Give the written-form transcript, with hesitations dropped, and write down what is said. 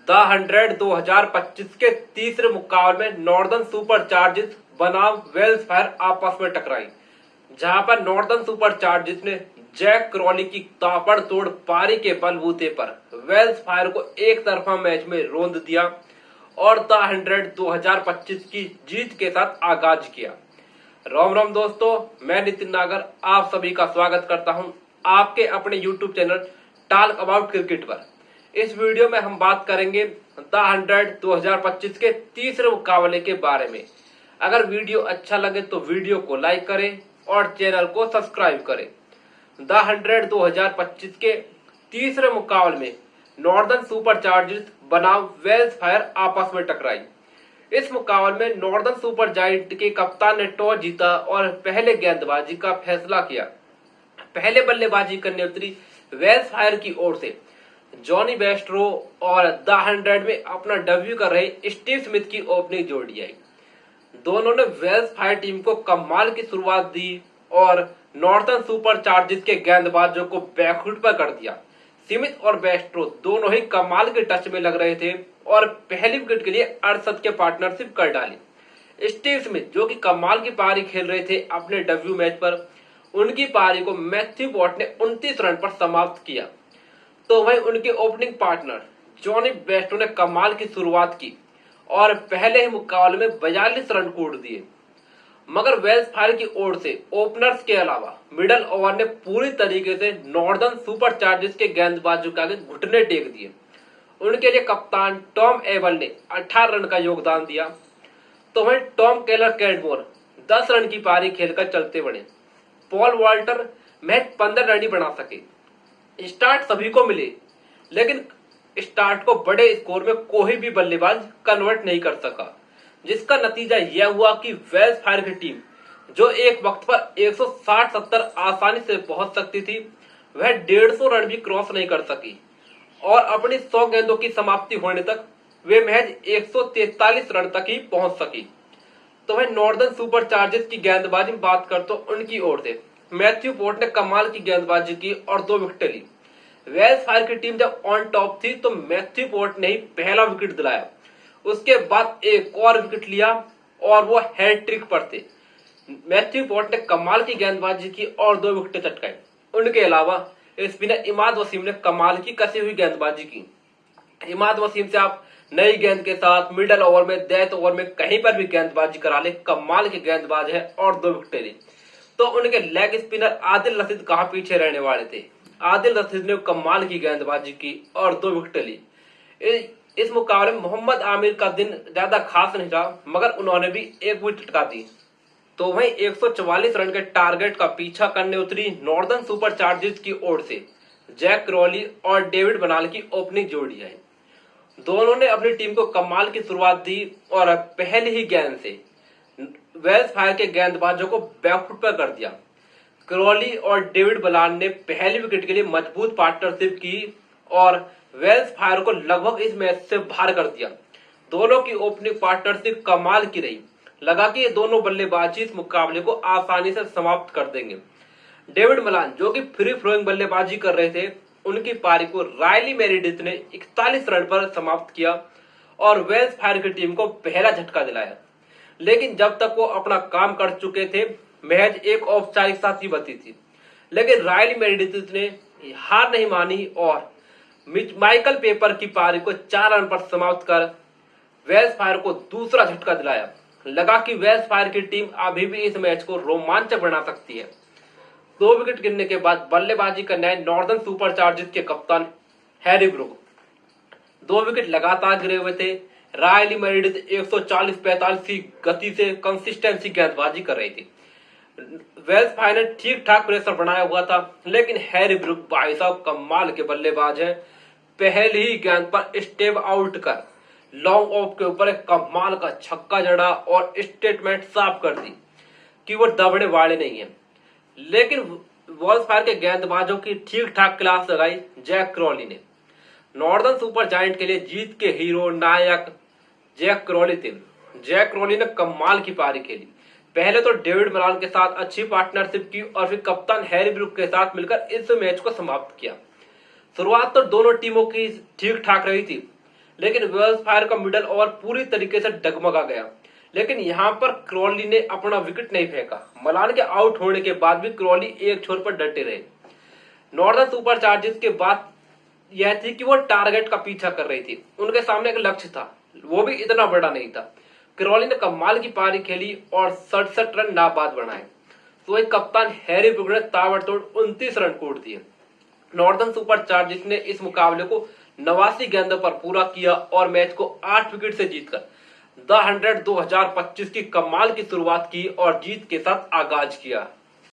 The 100 2025 के तीसरे मुकाबले में नॉर्दर्न सुपर चार्जर्स बनाम वेल्स फायर आपस में टकराई, जहां पर नॉर्दर्न सुपर चार्जर्स ने जैक क्रॉली की ताबड़तोड़ पारी के बलबूते पर वेल्स फायर को एक तरफा मैच में रोंद दिया और द 100 2025 की जीत के साथ आगाज किया। राम राम दोस्तों, मैं नितिन नागर आप सभी का स्वागत करता हूं आपके अपने YouTube channel talk about cricket पर। इस वीडियो में हम बात करेंगे द 100 2025 के तीसरे मुकाबले के बारे में। अगर वीडियो अच्छा लगे तो वीडियो को लाइक करें और चैनल को सब्सक्राइब करें। द 100 2025 के तीसरे मुकाबले में नॉर्दर्न सुपर चार्जर्स बनाम वेल्स फायर आपस में टकराई। इस मुकाबले में नॉर्दर्न सुपर जायंट के कप्तान ने टॉस जीता और पहले गेंदबाजी का फैसला किया। पहले बल्लेबाजी करने उतरी वेल्स फायर की ओर से जॉनी बेस्ट्रो और द 100 में अपना डेब्यू कर रहे स्टीव स्मिथ की ओपनिंग जोड़ी आई। दोनों ने वेल्स फायर टीम को कमाल की शुरुआत दी और नॉर्दर्न सुपर चार्जर्स के गेंदबाजों को बैकफुट पर कर दिया। स्मिथ और बेस्ट्रो दोनों ही कमाल के टच में लग रहे थे और पहली विकेट के लिए 68 के पार्टनरशिप कर डाली। स्टीव स्मिथ जो कि कमाल की पारी खेल रहे थे अपने डेब्यू मैच पर, उनकी पारी को मैथ्यू वॉट ने 29 रन पर समाप्त किया। तो वहीं उनके ओपनिंग पार्टनर जॉनी बेस्ट्रो ने कमाल की शुरुआत की और पहले ही मुकाबले में 42 रन कूट दिए। मगर वेल्स फायर की ओर से ओपनर्स के अलावा मिडल ओवर ने पूरी तरीके से नॉर्दर्न सुपर चार्जर्स के गेंदबाजों के आगे घुटने टेक दिए। उनके लिए कप्तान टॉम एबल ने 18 रन का योगदान दिया। तो वहीं टॉम केलर कैडमोर 10 रन की पारी खेलकर चलते बने। पॉल वॉल्टर मैच 15 रन ही बना सके। स्टार्ट सभी को मिले, लेकिन स्टार्ट को बड़े स्कोर में कोई भी बल्लेबाज कन्वर्ट नहीं कर सका, जिसका नतीजा यह हुआ कि वेल्स फायर की टीम जो एक वक्त पर 160-70 आसानी से पहुंच सकती थी, वह 150 रन भी क्रॉस नहीं कर सकी और अपनी 100 गेंदों की समाप्ति होने तक वे महज 143 रन तक ही पहुंच सकी। तो वह नॉर्दर्न सुपर चार्जर्स की गेंदबाजी में बात कर तो उनकी ओर से मैथ्यू वॉट ने कमाल की गेंदबाजी की और 2 विकेटें ली। वेल्स फायर की टीम जब ऑन टॉप थी तो मैथ्यू वॉट ने ही पहला विकेट दिलाया। उसके बाद एक और विकेट लिया और वो हैट्रिक पर थे। मैथ्यू वॉट ने कमाल की गेंदबाजी की और 2 विकेटें चटकाई। उनके अलावा स्पिनर इमाद वसीम ने कमाल की कसी हुई गेंदबाजी की। इमाद वसीम से आप नई गेंद के साथ मिडल ओवर में, डेथ ओवर में कहीं पर भी गेंदबाजी करा ले, कमाल के गेंदबाज है और 2 विकेटें ली। तो उनके लेग स्पिनर आदिल रशीद कहां पीछे रहने वाले थे। आदिल रशीद ने कमाल की गेंदबाजी की और 2 विकेटें ली। इस मुकाबले में मोहम्मद आमिर का दिन ज्यादा खास नहीं था, मगर उन्होंने भी एक विकेट चटका दी। तो वहीं 144 रन के टारगेट का पीछा करने उतरी नॉर्दर्न सुपर चार्जर्स की ओर से जैक क्रॉली और डेविड बनाल की ओपनिंग जोड़ी है। दोनों ने अपनी टीम को कमाल की शुरुआत दी और पहली ही गेंद से वेल्स फायर के गेंदबाजों को बैकफुट पर कर दिया। क्रॉली और डेविड बनाल ने पहली विकेट के लिए मजबूत पार्टनरशिप की और वेल्स फायर को लगभग इस मैच से बाहर कर दिया। दोनों की ओपनिंग पार्टनरशिप कमाल की रही। लगा कि ये दोनों बल्लेबाजी इस मुकाबले को आसानी से समाप्त कर देंगे। डेविड मलान जो कि फ्री फ्लोइंग बल्लेबाजी कर रहे थे, उनकी पारी को रायली मेरिडिथ ने 41 रन पर समाप्त किया और वेल्स फायर की टीम को पहला झटका दिलाया। लेकिन जब तक वो अपना काम कर चुके थे, महज एक औपचारिक साथी बची थी। लेकिन रायली मेरिडिथ ने हार नहीं मानी और माइकल पेपर की पारी को 4 रन पर समाप्त कर वेल्स फायर को दूसरा झटका दिलाया। लगा कि वेल्स फायर की टीम अभी भी इस मैच को रोमांचक बना सकती है। 2 विकेट गिरने के बाद बल्लेबाजी करने आए नॉर्दर्न सुपर चार्जर्स के कप्तान हैरी ब्रूक। 2 विकेट लगातार गिरे हुए थे। रायली मेरिडिथ 140-45 की गति से कंसिस्टेंसी गेंदबाजी कर रही थी। वेल्स फायर ने ठीक ठाक प्रेशर बनाया हुआ था, लेकिन हैरी ब्रूक भाई साहब कमाल के बल्लेबाज हैं। पहली ही गेंद पर स्टेप आउट कर लॉन्ग ऑफ के ऊपर एक कमाल का छक्का जड़ा और स्टेटमेंट साफ कर दी कि वो दबने वाले नहीं है। लेकिन वेल्स फायर के गेंदबाजों की ठीक ठाक क्लास लगाई जैक क्रॉली ने। नॉर्दर्न सुपर जायंट के लिए जीत के हीरो नायक जैक क्रॉली थे। जैक क्रॉली ने कमाल की पारी खेली। पहले तो डेविड मलान के साथ अच्छी पार्टनरशिप की और फिर कप्तान हैरी ब्रूक के साथ मिलकर इस मैच को समाप्त किया। शुरुआत तो दोनों टीमों की ठीक ठाक रही थी, लेकिन वेल्स फायर का मिडल ओवर पूरी तरीके से डगमगा गया। लेकिन यहाँ पर क्रॉली ने अपना विकेट नहीं फेंका। मलान के आउट होने के बाद भी क्रॉली एक छोर पर डटे रहे। नॉर्दर्न सुपर चार्जर्स के बात यह थी कि वो टारगेट का पीछा कर रही थी। उनके सामने एक लक्ष्य था, वो भी इतना बड़ा नहीं था। क्रॉली ने कमाल की पारी खेली और 67 रन नाबाद बनाए। तो वही कप्तान हैरी ब्रूक ने ताबड़तोड़ 29 रन कोड़ दिए। नॉर्दर्न सुपर चार्जर्स ने इस मुकाबले को 89 गेंदों पर पूरा किया और मैच को 8 विकेट से जीतकर द 100 2025 की कमाल की शुरुआत की और जीत के साथ आगाज किया।